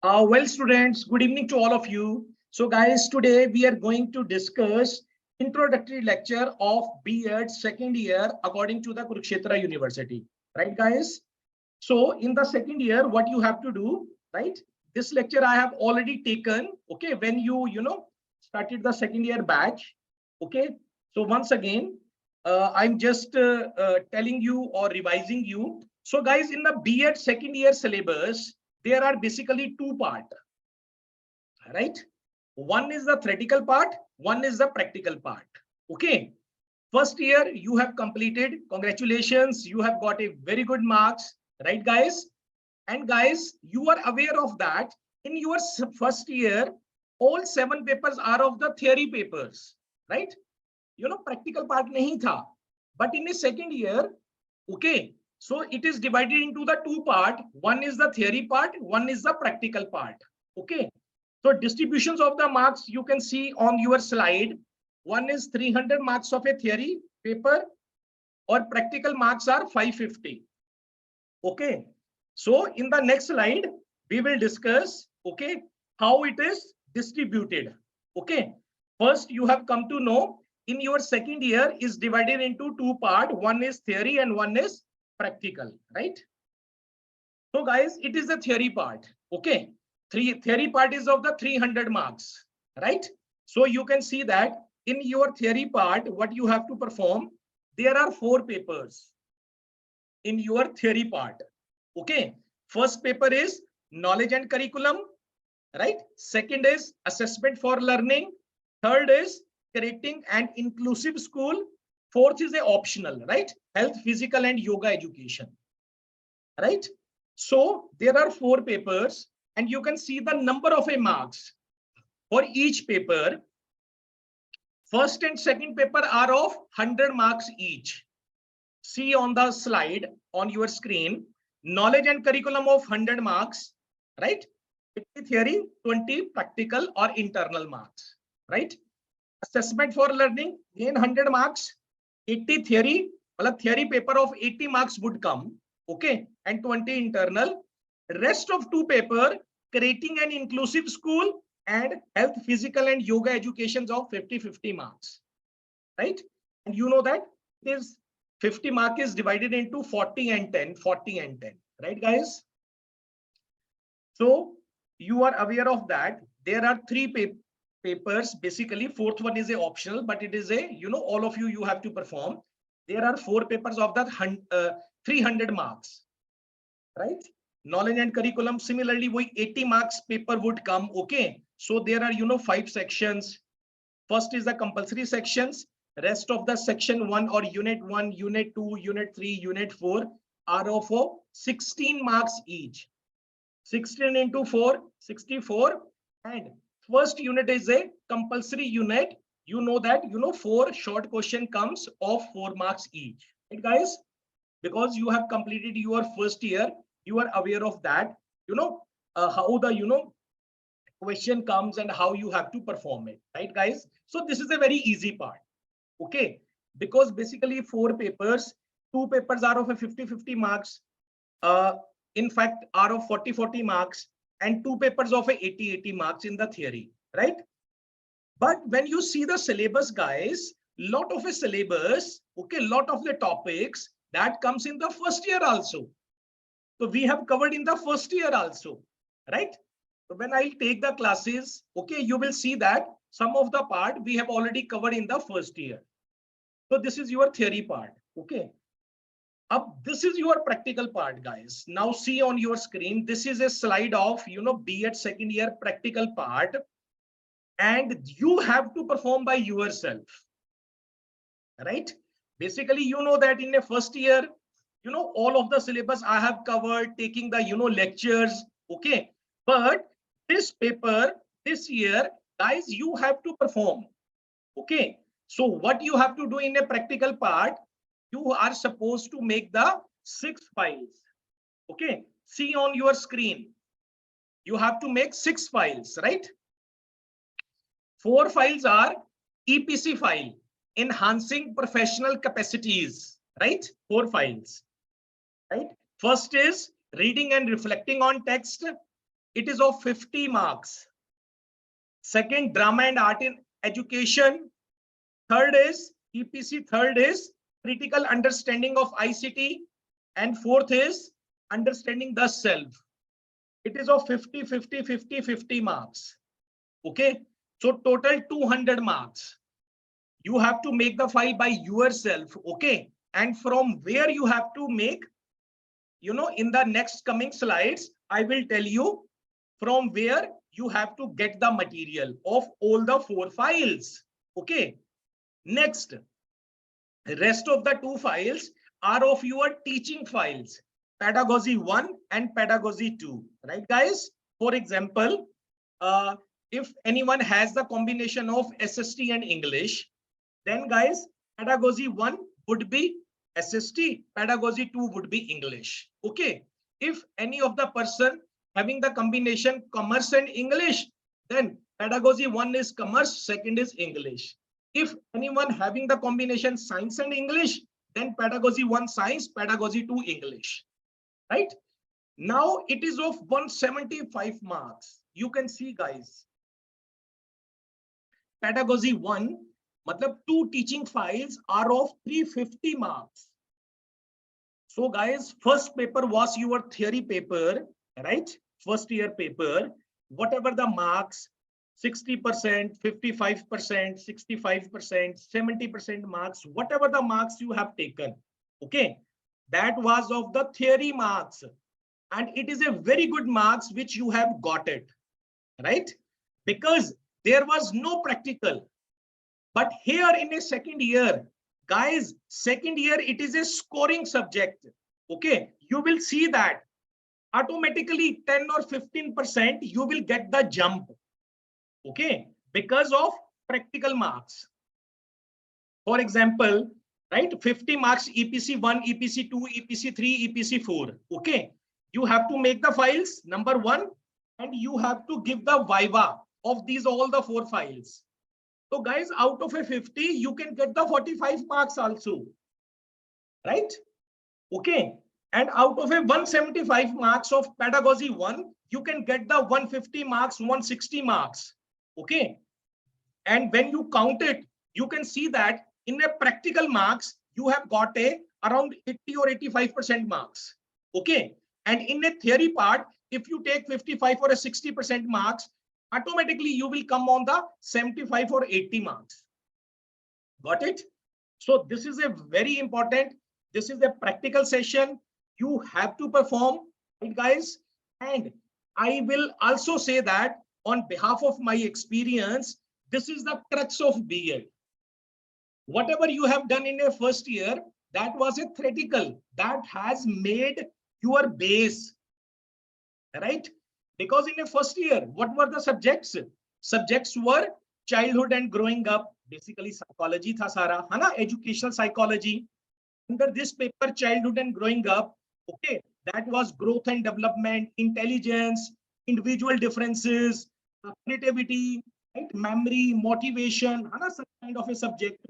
Well, students, good evening to all of you. So, guys, today we are going to discuss introductory lecture of B.Ed second year according to the Kurukshetra University. Right, guys? So, in the second year, what you have to do, right? This lecture I have already taken, okay, when you started the second year batch, okay? So, once again, I'm just telling you or revising you. So, guys, in the B.Ed second year syllabus, there are basically two parts, right? One is the theoretical part, one is the practical part. Okay. First year you have completed. Congratulations, you have got a very good marks, right, guys? And guys, you are aware of that in your first year, all 7 papers are of the theory papers, right? Practical part nahi tha. But in the second year, okay, so it is divided into the two part. One is the theory part, one is the practical part. Okay. So distributions of the marks you can see on your slide. One is 300 marks of a theory paper or practical marks are 550. Okay. So in the next slide, we will discuss, okay, how it is distributed. Okay. First, you have come to know in your second year is divided into two parts. One is theory and one is practical, right? So guys, it is the theory part. Okay. Theory part is of the 300 marks, right? So you can see that in your theory part, what you have to perform, there are 4 papers in your theory part. Okay. First paper is knowledge and curriculum, right? Second is assessment for learning. Third is creating an inclusive school. Fourth is a optional, right? Health, physical and yoga education, right? So there are 4 papers and you can see the number of a marks for each paper. First and second paper are of 100 marks each. See on the slide on your screen, knowledge and curriculum of 100 marks, right? 50 theory, 20 practical or internal marks, right? Assessment for learning, again 100 marks, 80 theory, well, theory paper of 80 marks would come, okay, and 20 internal. Rest of 2 paper, creating an inclusive school and health, physical and yoga educations of 50 marks, right? And you know that it is 50 mark is divided into 40 and 10, 40 and 10, right, guys? So you are aware of that. There are 3 papers. Basically, fourth one is a optional, but it is a, all of you have to perform. There are 4 papers of that 300 marks, right? Knowledge and curriculum, similarly, 80 marks paper would come. Okay. So there are, 5 sections. First is the compulsory sections. Rest of the section 1 or unit 1, unit 2, unit 3, unit 4 are of 16 marks each. 16 into 4, 64. And first unit is a compulsory unit. You know that, 4 short question comes of 4 marks each. Right, guys? Because you have completed your first year, you are aware of that, how the, question comes and how you have to perform it. Right, guys? So this is a very easy part. Okay. Because basically 4 papers, 2 papers are of a 50 marks. In fact, are of 40 marks and 2 papers of a 80 marks in the theory, right? But when you see the syllabus, guys, lot of a syllabus, okay, lot of the topics that comes in the first year also. So we have covered in the first year also, right? So when I take the classes, okay, you will see that some of the part we have already covered in the first year. So this is your theory part, okay? This is your practical part, guys. Now see on your screen, this is a slide of, B.Ed second year practical part. And you have to perform by yourself, right? Basically, you know that in a first year, all of the syllabus I have covered, taking the, lectures, okay? But this paper, this year, guys, you have to perform, okay? So what you have to do in a practical part, you are supposed to make the 6 files. Okay. See on your screen. You have to make 6 files, right? 4 files are EPC file, enhancing professional capacities, right? 4 files, right? First is reading and reflecting on text. it is of 50 marks. Second, drama and art in education. Third is EPC. Third is critical understanding of ICT. And fourth is understanding the self. It is of 50, 50, 50, 50 marks. Okay. So total 200 marks. You have to make the file by yourself. Okay. And from where you have to make, in the next coming slides, I will tell you from where you have to get the material of all the 4 files. Okay. Next, the rest of the 2 files are of your teaching files, pedagogy 1 and pedagogy 2, right guys? For example, if anyone has the combination of SST and English, then guys, pedagogy 1 would be SST, pedagogy 2 would be English. Okay. If any of the person having the combination commerce and English, then pedagogy 1 is commerce, second is English. If anyone having the combination science and English, then pedagogy 1 science, pedagogy 2 English, right? Now it is of 175 marks. You can see guys, pedagogy 1, matlab 2 teaching files are of 350 marks. So guys, first paper was your theory paper, right? First year paper, whatever the marks, 60%, 55%, 65%, 70% marks, whatever the marks you have taken, okay, that was of the theory marks. And it is a very good marks which you have got it, right? Because there was no practical. But here in a second year, guys, second year, it is a scoring subject. Okay, you will see that automatically 10 or 15% you will get the jump. Okay, because of practical marks. For example, right, 50 marks EPC 1, EPC 2, EPC 3, EPC 4. Okay, you have to make the files, number 1, and you have to give the viva of these all the 4 files. So guys, out of a 50, you can get the 45 marks also, right? Okay, and out of a 175 marks of pedagogy 1, you can get the 150 marks, 160 marks. Okay, and when you count it, you can see that in a practical marks, you have got around 80 or 85% marks. Okay, and in a theory part, if you take 55 or a 60% marks, automatically you will come on the 75 or 80 marks. Got it? So this is a very important, this is a practical session. You have to perform, right guys? And I will also say that on behalf of my experience, this is the crux of B.Ed. Whatever you have done in your first year, that was a theoretical, that has made your base, right? Because in your first year, what were the subjects? Subjects were childhood and growing up, basically psychology tha sara, hai na, educational psychology. Under this paper, childhood and growing up, okay, that was growth and development, intelligence, individual differences, creativity, right? Memory, motivation, hai na, such kind of a subject.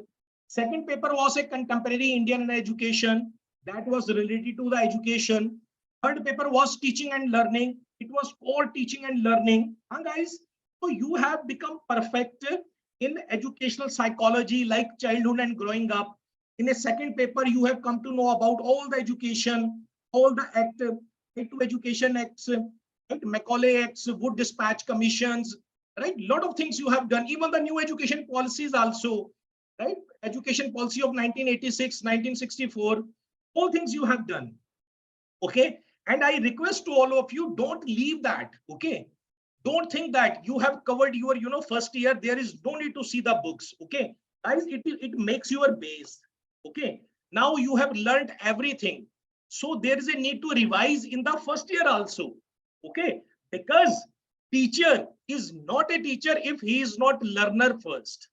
Second paper was a contemporary Indian education, that was related to the education. Third paper was teaching and learning. It was all teaching and learning. Huh, guys? So you have become perfect in educational psychology, like childhood and growing up. In a second paper, you have come to know about all the education, all the act, right to education acts, right? Macaulay acts, Wood Dispatch commissions, right? Lot of things you have done. Even the new education policies also, right? Education policy of 1986, 1964, all things you have done. Okay. And I request to all of you, don't leave that. Okay. Don't think that you have covered your, first year. There is no need to see the books. Okay. Guys, it makes your base. Okay. Now you have learned everything. So there is a need to revise in the first year also. Okay. Because teacher is not a teacher if he is not learner first.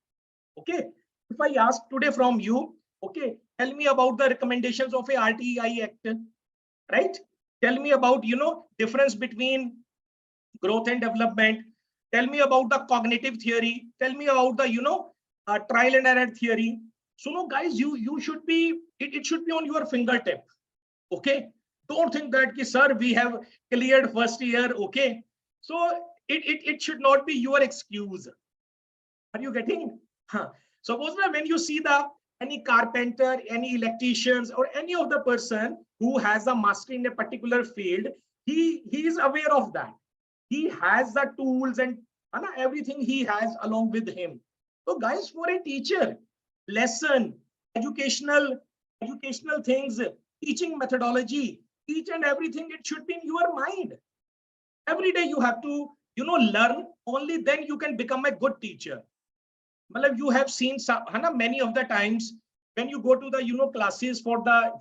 Okay. If I ask today from you, okay, tell me about the recommendations of a RTI Act, right? Tell me about, difference between growth and development. Tell me about the cognitive theory. Tell me about the, trial and error theory. So no, guys, you should be, it should be on your fingertip. Okay. Don't think that, sir, we have cleared first year. Okay. So it should not be your excuse. Are you getting? Huh. Suppose that when you see the any carpenter, any electricians, or any of the person who has a mastery in a particular field, he is aware of that. He has the tools and everything he has along with him. So guys, for a teacher, lesson, educational things, teaching methodology, each and everything, it should be in your mind. Every day you have to learn. Only then you can become a good teacher. You have seen some, many of the times when you go to the classes for the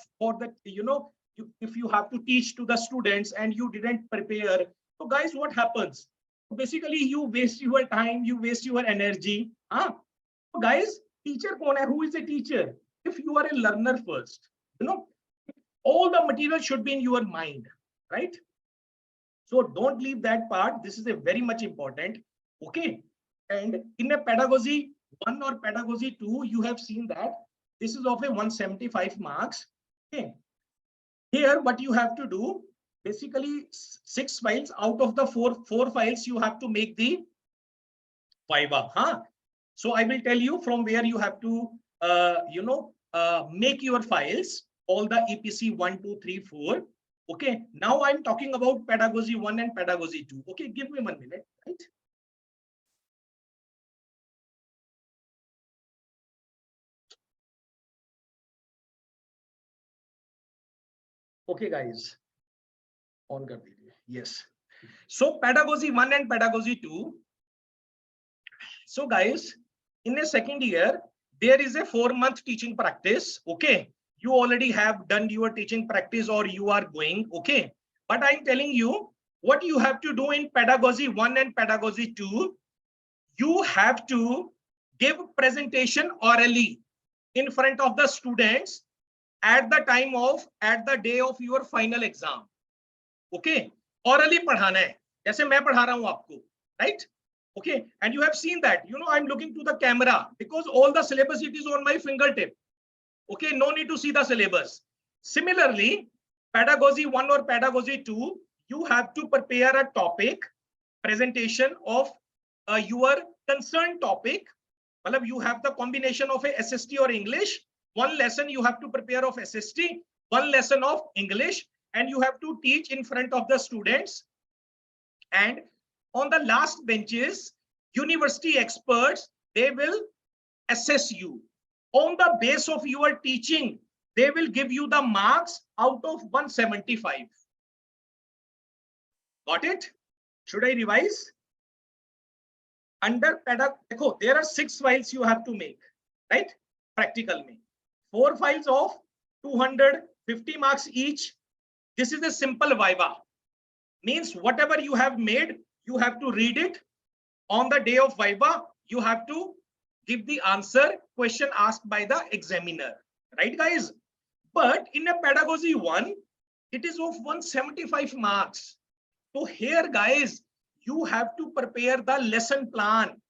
if you have to teach to the students and you didn't prepare. So guys, what happens? Basically, you waste your time, you waste your energy. So guys, teacher kaun hai? Who is a teacher? If you are a learner first, all the material should be in your mind, right? So don't leave that part. This is a very much important. Okay. And in a pedagogy 1 or pedagogy 2, you have seen that this is of a 175 marks. Okay. Here, what you have to do, basically 6 files out of the four files, you have to make the Viva. So I will tell you from where you have to, make your files, all the EPC 1, 2, 3, 4. Okay. Now I'm talking about pedagogy 1 and pedagogy 2. Okay. Give me 1 minute, right? Okay, guys. On kar dijiye. Yes. So pedagogy 1 and pedagogy 2. So guys, in a second year, there is a 4-month teaching practice. Okay. You already have done your teaching practice or you are going. Okay. But I'm telling you what you have to do in pedagogy 1 and pedagogy 2. You have to give presentation orally in front of the students at the day of your final exam. Okay. Orally padhana hai. Jaise main padha raha hu aapko, right? Okay. And you have seen that, I'm looking to the camera because all the syllabus, it is on my fingertip. Okay. No need to see the syllabus. Similarly, pedagogy 1 or pedagogy 2, you have to prepare a topic, presentation of your concerned topic. You have the combination of a SST or English. One lesson you have to prepare of SST, one lesson of English, and you have to teach in front of the students. And on the last benches, university experts, they will assess you. On the base of your teaching, they will give you the marks out of 175. Got it? Should I revise? Under pedagogy, there are 6 files you have to make, right? Practical me. 4 files of 250 marks each. This is a simple Viva. Means whatever you have made, you have to read it. On the day of Viva, you have to give the answer, question asked by the examiner. Right, guys? But in a pedagogy 1, it is of 175 marks. So here, guys, you have to prepare the lesson plan,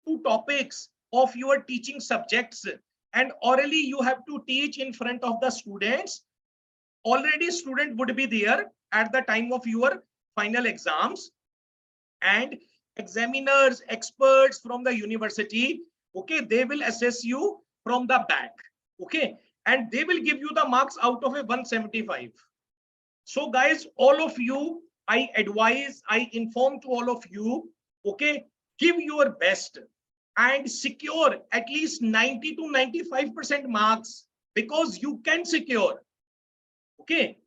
2 topics of your teaching subjects, and orally you have to teach in front of the students. Already student would be there at the time of your final exams, and examiners, experts from the university, okay, they will assess you from the back, okay, and they will give you the marks out of a 175. So guys, all of you, I advise, I inform to all of you, okay, give your best and secure at least 90 to 95% marks, because you can secure. Okay,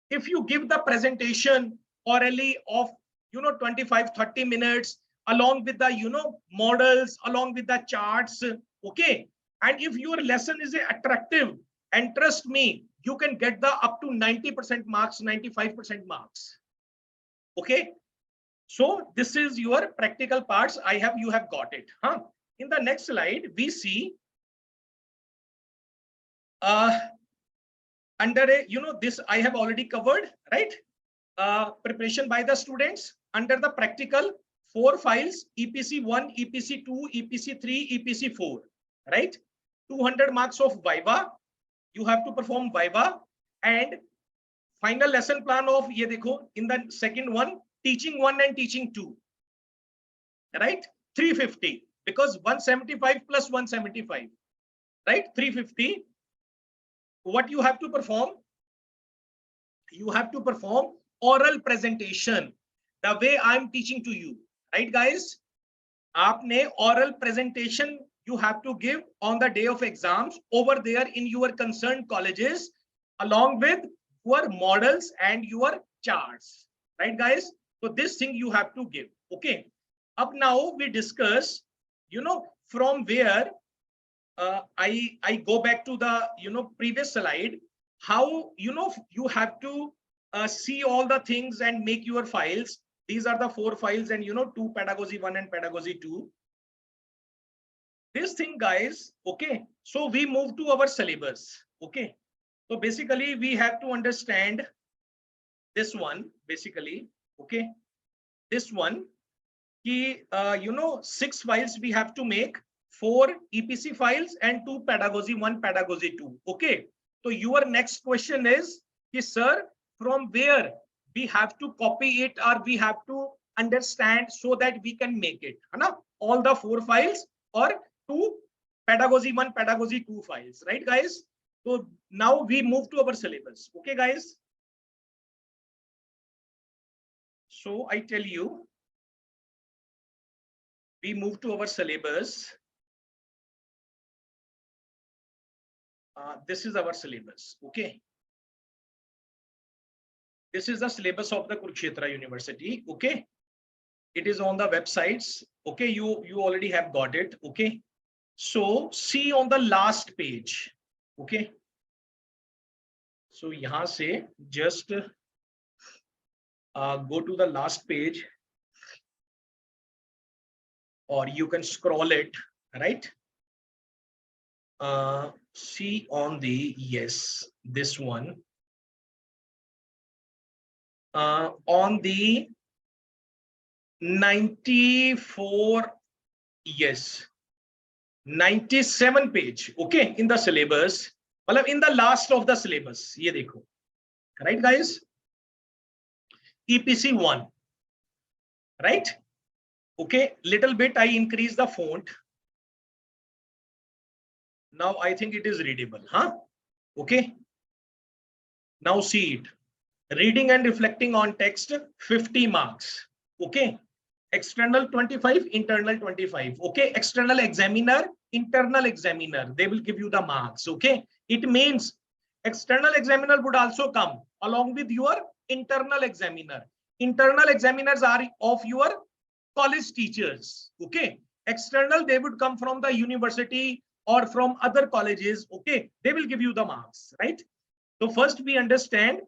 if you give the presentation orally of 25-30 minutes along with the models, along with the charts, okay, and if your lesson is attractive, and trust me, you can get the up to 90% marks, 95% marks. Okay, so this is your practical parts. You have got it. In the next slide, we see under this I have already covered, right? Preparation by the students under the practical 4 files, EPC 1, EPC 2, EPC 3, EPC 4, right? 200 marks of Viva. You have to perform Viva, and final lesson plan of ye dekho, in the second one, teaching 1 and teaching 2, right? 350, because 175 plus 175, right? 350. What you have to perform? You have to perform oral presentation the way I'm teaching to you, right guys? Aapne oral presentation you have to give on the day of exams over there in your concerned colleges, along with your models and your charts, right guys? So this thing you have to give. Okay, up now we discuss, from where I go back to the previous slide, how you have to see all the things and make your files. These are the 4 files, and 2 pedagogy 1 and pedagogy 2. This thing, guys. Okay, so we move to our syllabus. Okay, so basically we have to understand this one basically. Okay, this one, 6 files we have to make, 4 EPC files and 2 pedagogy 1, pedagogy 2. Okay, so your next question is, sir, from where we have to copy it, or we have to understand so that we can make it, all the 4 files or 2 pedagogy 1, pedagogy 2 files, right guys? So now we move to our syllabus. Okay guys, so I tell you, we move to our syllabus. This is our syllabus. Okay, this is the syllabus of the Kurukshetra University. Okay, it is on the websites. Okay, you already have got it. Okay, so see on the last page. Okay, so yahan se just go to the last page, or you can scroll it, right? See on the, yes, this one, on the 94, yes, 97 page. Okay, in the syllabus, well, in the last of the syllabus, ye dekho, right guys? EPC 1, right? Okay, little bit I increase the font. Now I think it is readable, huh? Okay, now see it. Reading and reflecting on text, 50 marks. Okay, external 25, internal 25. Okay, external examiner, internal examiner, they will give you the marks. Okay, it means external examiner would also come along with your internal examiner. Internal examiners are of your college teachers. Okay, external, they would come from the university or from other colleges. Okay, they will give you the marks, right? So first we understand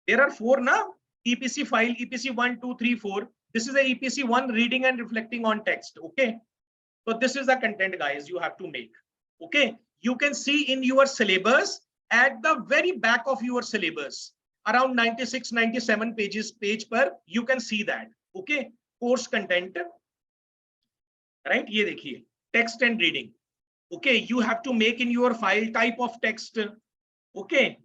there are 4 now EPC file, EPC 1, 2, 3, 4. This is a EPC 1, reading and reflecting on text. Okay, so this is the content, guys, you have to make. Okay, you can see in your syllabus, at the very back of your syllabus, around 96, 97 pages, page per, you can see that. Okay, course content, right? Ye dekhiye, text and reading. Okay, you have to make in your file type of text. Okay,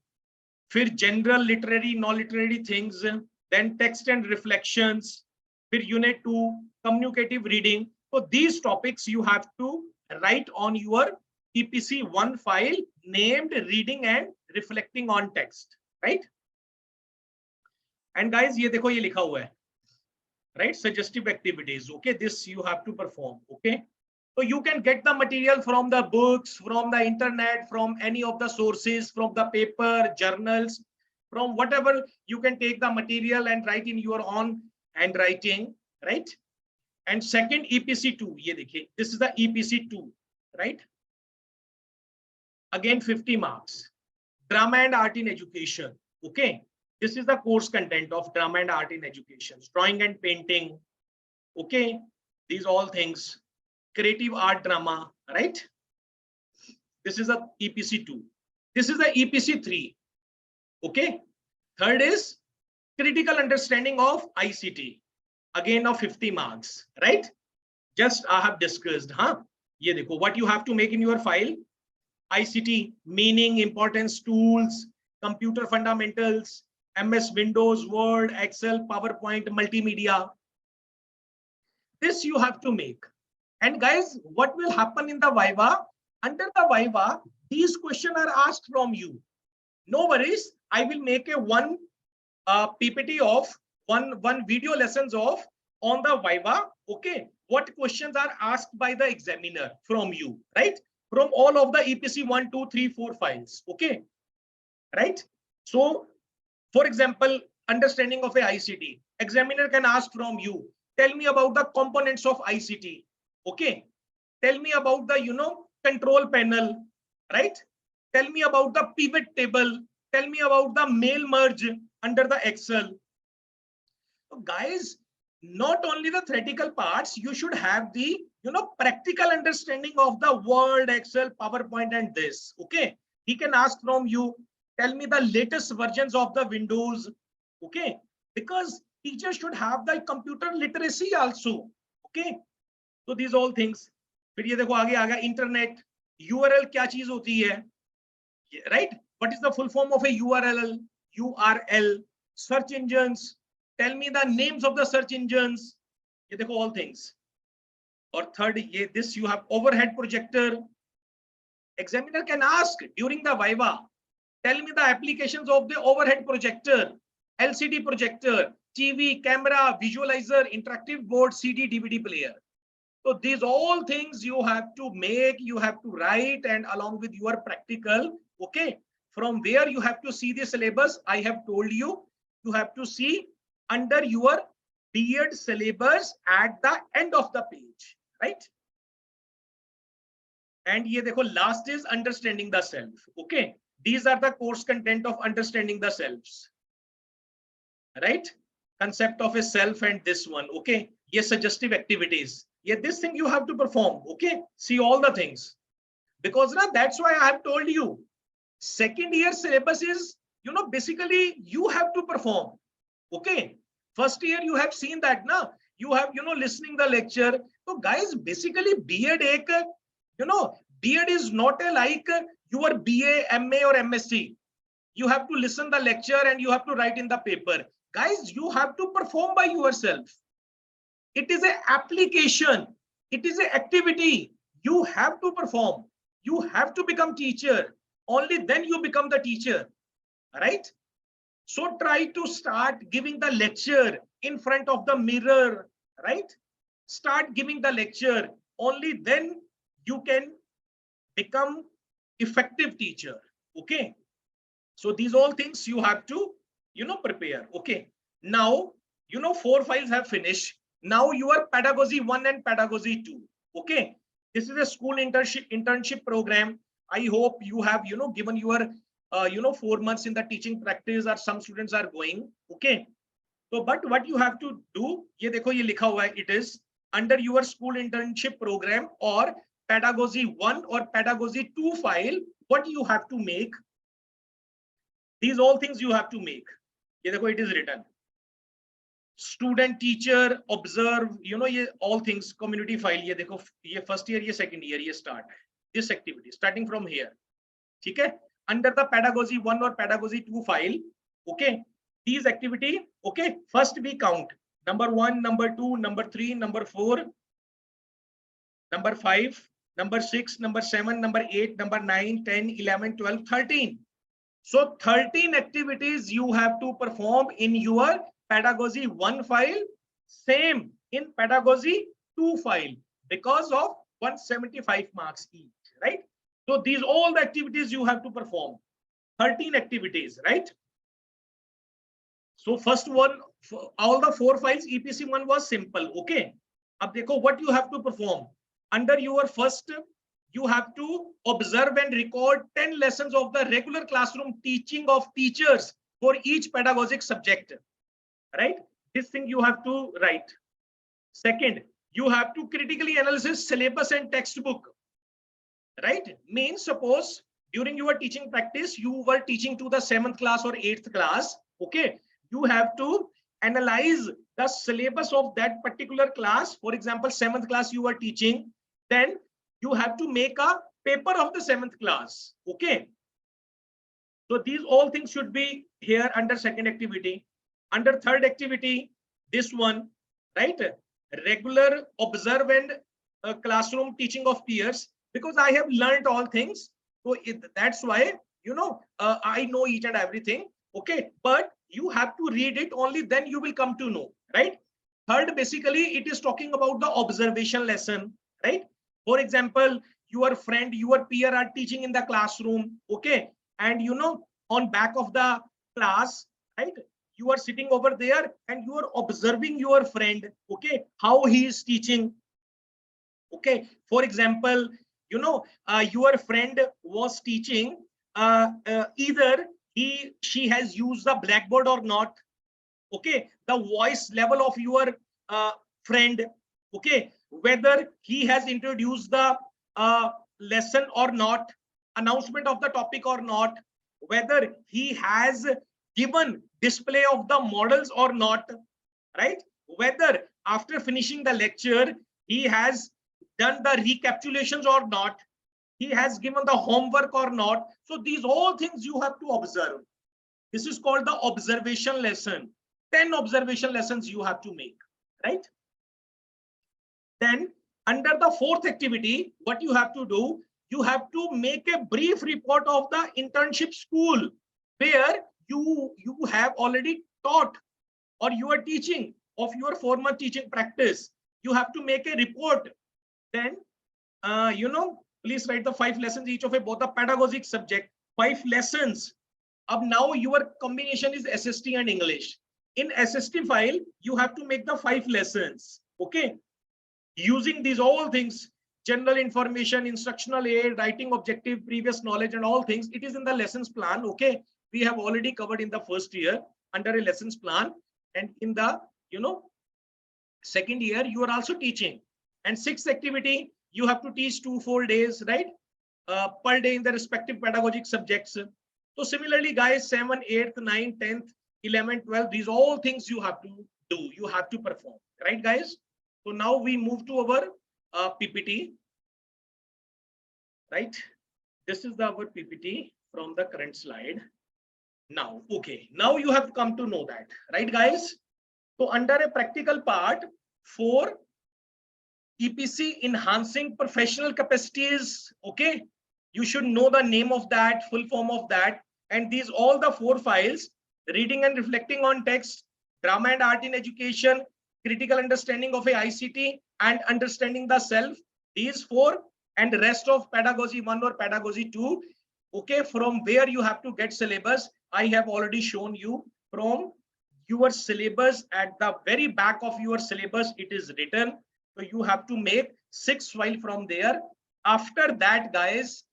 फिर general literary, non-literary things, then text and reflections, फिर unit 2, communicative reading. So these topics you have to write on your EPC 1 file named reading and reflecting on text, right? And guys, ये देखो, ये लिखा हुआ है, right? Suggestive activities. Okay, this you have to perform. Okay, so you can get the material from the books, from the internet, from any of the sources, from the paper, journals, from whatever. You can take the material and write in your own handwriting, right? And second, EPC 2, ye dekhiye, this is the EPC 2, right? Again 50 marks. Drama and art in education. Okay, this is the course content of drama and art in education. Drawing and painting. Okay, these all things. Creative art drama, right? This is a EPC 2. This is the EPC 3. Okay, third is critical understanding of ICT, again of 50 marks, right? Just I have discussed, huh? Ye dekho, what you have to make in your file: ICT, meaning, importance, tools, computer fundamentals, MS Windows, Word, Excel, PowerPoint, multimedia. This you have to make. And guys, what will happen in the Viva? Under the Viva, these questions are asked from you. No worries. I will make a one PPT of one video lessons of on the Viva. Okay. What questions are asked by the examiner from you, right? From all of the EPC 1, 2, 3, 4 files. Okay. Right. So, for example, understanding of a ICT. Examiner can ask from you, tell me about the components of ICT. Okay. Tell me about the, control panel, right? Tell me about the pivot table. Tell me about the mail merge under the Excel. So guys, not only the theoretical parts, you should have the, practical understanding of the Word, Excel, PowerPoint, and this. Okay. He can ask from you, tell me the latest versions of the Windows. Okay. Because teachers should have the computer literacy also. Okay. So these all things. फिर ये देखो आगे आ गया internet URL क्या चीज होती है, right? What is the full form of a URL? Search engines. Tell me the names of the search engines. ये देखो all things. Or third, this you have overhead projector. Examiner can ask during the Viva, tell me the applications of the overhead projector, LCD projector, TV, camera, visualizer, interactive board, CD, DVD player. So these all things you have to make, you have to write, and along with your practical, okay, from where you have to see the syllabus, I have told you, you have to see under your B.Ed syllabus at the end of the page, right? And ye dekho, last is understanding the self, okay? These are the course content of understanding the selves, right? Concept of a self and this one, okay? Yes, suggestive activities. Yeah, this thing you have to perform. Okay, see all the things, because now that's why I have told you second year syllabus is, basically you have to perform. Okay, first year you have seen that now you have, listening the lecture. So guys, basically B.Ed B.Ed is not a like your BA, MA or MSc. You have to listen the lecture and you have to write in the paper. Guys, you have to perform by yourself. It is an application. It is an activity. You have to perform. You have to become teacher. Only then you become the teacher, right? So try to start giving the lecture in front of the mirror, right? Start giving the lecture. Only then you can become effective teacher. Okay. So these all things you have to, prepare. Okay. Now, 4 files have finished. Now your pedagogy 1 and pedagogy 2. Okay. This is a school internship program. I hope you have, given your, 4 months in the teaching practice, or some students are going. Okay. So, but what you have to do, ye dekho, ye likha hua hai, it is under your school internship program or pedagogy 1 or pedagogy 2 file, what you have to make. These all things you have to make. Ye dekho, it is written. Student, teacher, observe, ye all things, community file, ye dekho, ye first year, ye second year, ye start this activity starting from here. Okay, under the pedagogy 1 or pedagogy 2 file. Okay, these activity, okay, first we count number 1, number 2, number 3, number 4, number 5, number 6, number 7, number 8, number 9, 10, 11, 12, 13. So 13 activities you have to perform in your pedagogy 1 file, same in pedagogy 2 file, because of 175 marks each, right? So these all the activities you have to perform, 13 activities, right? So first one, all the 4 files, EPC 1 was simple. Okay, ab dekho what you have to perform. Under your first, you have to observe and record 10 lessons of the regular classroom teaching of teachers for each pedagogic subject, right? This thing you have to write. Second, you have to critically analyze syllabus and textbook, right? Means suppose during your teaching practice, you were teaching to the 7th class or 8th class. Okay, you have to analyze the syllabus of that particular class. For example, 7th class you are teaching, then you have to make a paper of the 7th class. Okay, So these all things should be here under second activity. Under third activity, this one, right? Regular observe and classroom teaching of peers, because I have learned all things. So that's why, I know each and everything. Okay, but you have to read it, only then you will come to know, right? Third, basically, it is talking about the observation lesson, right? For example, your friend, your peer are teaching in the classroom, okay? And on back of the class, right? You are sitting over there and you are observing your friend, okay? How he is teaching, okay? For example, your friend was teaching, either she has used the blackboard or not, okay? The voice level of your friend, okay? Whether he has introduced the lesson or not, announcement of the topic or not, whether he has given display of the models or not, right? Whether after finishing the lecture he has done the recapitulations or not, he has given the homework or not. So these all things you have to observe. This is called the observation lesson. 10 observation lessons you have to make, right? Then under the fourth activity, what you have to do, you have to make a brief report of the internship school where you have already taught, or you are teaching of your former teaching practice. You have to make a report. Then please write the 5 lessons each of a both the pedagogic subject. 5 lessons. Now your combination is SST and English. In SST file, you have to make the 5 lessons, okay? Using these all things, general information, instructional aid, writing objective, previous knowledge, and all things, it is in the lessons plan, okay? We have already covered in the first year under a lessons plan, and in the second year you are also teaching. And 6th activity, you have to teach 2 full days, right? Per day in the respective pedagogic subjects. So similarly, guys, 7th, 8th, 9th, 10th, 11th, 12th, these all things you have to do, you have to perform, right, guys? So now we move to our PPT, right? This is our PPT from the current slide. Now, okay, now you have come to know that, right, guys? So under a practical part for EPC, enhancing professional capacities, okay, you should know the name of that, full form of that, and these all the 4 files: reading and reflecting on text, drama and art in education, critical understanding of a ICT, and understanding the self. These 4 and the rest of pedagogy 1 or pedagogy 2, okay? From where you have to get syllabus, I have already shown you. From your syllabus, at the very back of your syllabus it is written. So you have to make 6 files from there. After that, guys,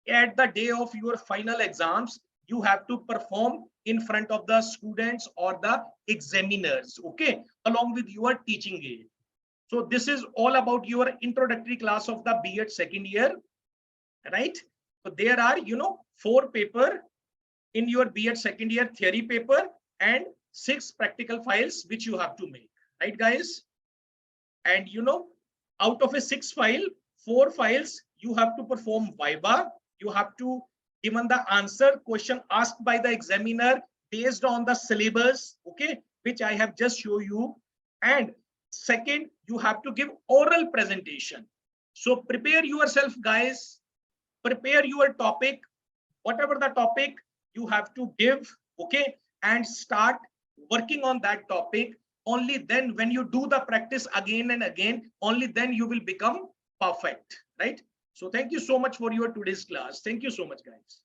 at the day of your final exams, you have to perform in front of the students or the examiners, okay, along with your teaching aid. So this is all about your introductory class of the B.Ed second year, right? So there are 4 paper in your B.Ed second year theory paper and 6 practical files which you have to make, right, guys? And out of a 6 file, 4 files you have to perform viva. You have to given the answer question asked by the examiner based on the syllabus, okay, which I have just shown you. And second, you have to give oral presentation. So prepare yourself, guys. Prepare your topic, whatever the topic you have to give, okay, and start working on that topic. Only then, when you do the practice again and again, only then you will become perfect, right? So thank you so much for your today's class. Thank you so much, guys.